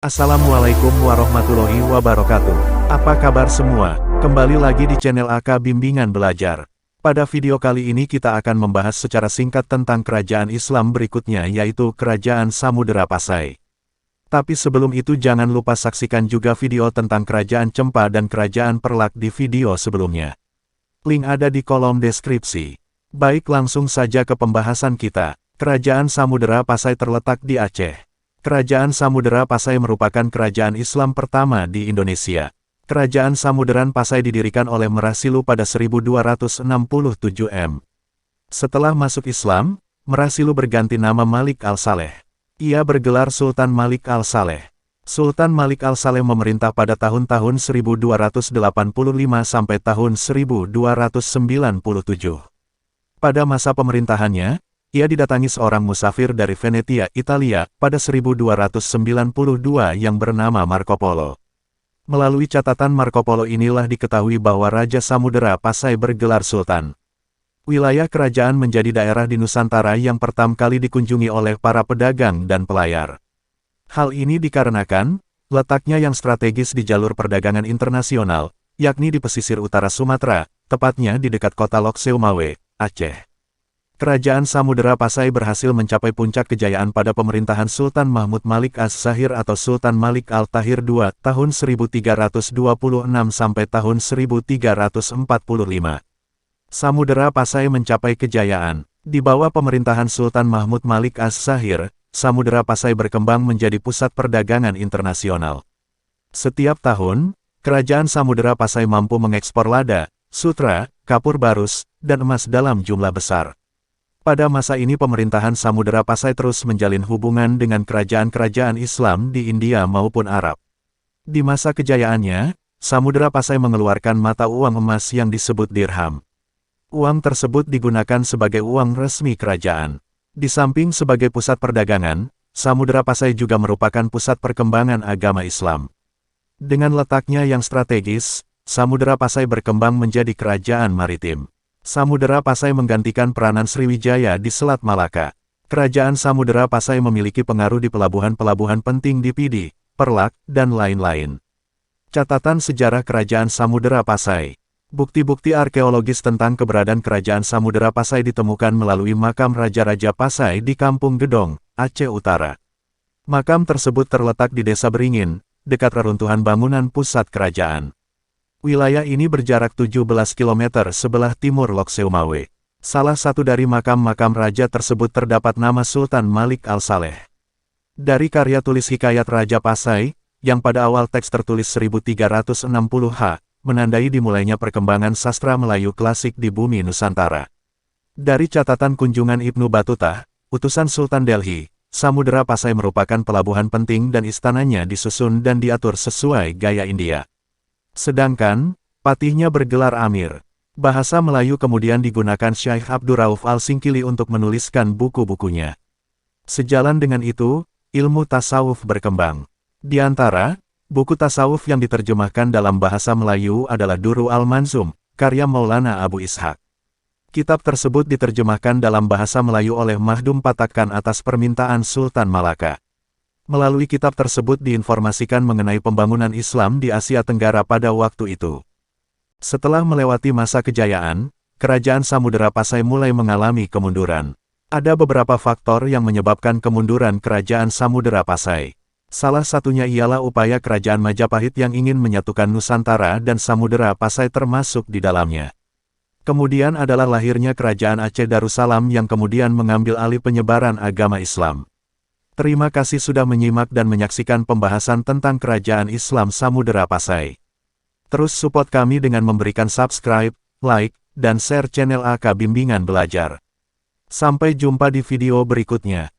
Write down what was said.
Assalamualaikum warahmatullahi wabarakatuh. Apa kabar semua? Kembali lagi di channel AK Bimbingan Belajar. Pada video kali ini kita akan membahas secara singkat tentang kerajaan Islam berikutnya, yaitu Kerajaan Samudera Pasai. Tapi sebelum itu jangan lupa saksikan juga video tentang Kerajaan Cempa dan Kerajaan Perlak di video sebelumnya. Link ada di kolom deskripsi. Baik, langsung saja ke pembahasan kita. Kerajaan Samudera Pasai terletak di Aceh. Kerajaan Samudera Pasai merupakan kerajaan Islam pertama di Indonesia. Kerajaan Samuderan Pasai didirikan oleh Merah Silu pada 1267 m. Setelah masuk Islam, Merah Silu berganti nama Malik Al-Saleh. Ia bergelar Sultan Malik Al-Saleh. Sultan Malik Al-Saleh memerintah pada tahun-tahun 1285 sampai tahun 1297. Pada masa pemerintahannya, ia didatangi seorang musafir dari Venetia, Italia, pada 1292 yang bernama Marco Polo. Melalui catatan Marco Polo inilah diketahui bahwa Raja Samudera Pasai bergelar Sultan. Wilayah kerajaan menjadi daerah di Nusantara yang pertama kali dikunjungi oleh para pedagang dan pelayar. Hal ini dikarenakan letaknya yang strategis di jalur perdagangan internasional, yakni di pesisir utara Sumatera, tepatnya di dekat kota Lok Seumawe, Aceh. Kerajaan Samudera Pasai berhasil mencapai puncak kejayaan pada pemerintahan Sultan Mahmud Malik Az-Zahir atau Sultan Malik Al-Tahir II tahun 1326 sampai tahun 1345. Samudera Pasai mencapai kejayaan. Di bawah pemerintahan Sultan Mahmud Malik Az-Zahir, Samudera Pasai berkembang menjadi pusat perdagangan internasional. Setiap tahun, Kerajaan Samudera Pasai mampu mengekspor lada, sutra, kapur barus, dan emas dalam jumlah besar. Pada masa ini pemerintahan Samudera Pasai terus menjalin hubungan dengan kerajaan-kerajaan Islam di India maupun Arab. Di masa kejayaannya, Samudera Pasai mengeluarkan mata uang emas yang disebut dirham. Uang tersebut digunakan sebagai uang resmi kerajaan. Di samping sebagai pusat perdagangan, Samudera Pasai juga merupakan pusat perkembangan agama Islam. Dengan letaknya yang strategis, Samudera Pasai berkembang menjadi kerajaan maritim. Samudera Pasai menggantikan peranan Sriwijaya di Selat Malaka. Kerajaan Samudera Pasai memiliki pengaruh di pelabuhan-pelabuhan penting di Pidi, Perlak, dan lain-lain. Catatan sejarah Kerajaan Samudera Pasai. Bukti-bukti arkeologis tentang keberadaan Kerajaan Samudera Pasai ditemukan melalui makam Raja-Raja Pasai di Kampung Gedong, Aceh Utara. Makam tersebut terletak di Desa Beringin, dekat reruntuhan bangunan pusat kerajaan. Wilayah ini berjarak 17 km sebelah timur Lok Seumawe. Salah satu dari makam-makam raja tersebut terdapat nama Sultan Malik Al-Saleh. Dari karya tulis Hikayat Raja Pasai, yang pada awal teks tertulis 1360H, menandai dimulainya perkembangan sastra Melayu klasik di bumi Nusantara. Dari catatan kunjungan Ibnu Battuta, utusan Sultan Delhi, Samudera Pasai merupakan pelabuhan penting dan istananya disusun dan diatur sesuai gaya India. Sedangkan, patihnya bergelar Amir. Bahasa Melayu kemudian digunakan Syekh Abdurrauf Al-Singkili untuk menuliskan buku-bukunya. Sejalan dengan itu, ilmu tasawuf berkembang. Di antara buku tasawuf yang diterjemahkan dalam bahasa Melayu adalah Duru Al-Manzum, karya Maulana Abu Ishaq. Kitab tersebut diterjemahkan dalam bahasa Melayu oleh Mahdum Patakan atas permintaan Sultan Malaka. Melalui kitab tersebut diinformasikan mengenai pembangunan Islam di Asia Tenggara pada waktu itu. Setelah melewati masa kejayaan, Kerajaan Samudera Pasai mulai mengalami kemunduran. Ada beberapa faktor yang menyebabkan kemunduran Kerajaan Samudera Pasai. Salah satunya ialah upaya Kerajaan Majapahit yang ingin menyatukan Nusantara dan Samudera Pasai termasuk di dalamnya. Kemudian adalah lahirnya Kerajaan Aceh Darussalam yang kemudian mengambil alih penyebaran agama Islam. Terima kasih sudah menyimak dan menyaksikan pembahasan tentang Kerajaan Islam Samudera Pasai. Terus support kami dengan memberikan subscribe, like, dan share channel AK Bimbingan Belajar. Sampai jumpa di video berikutnya.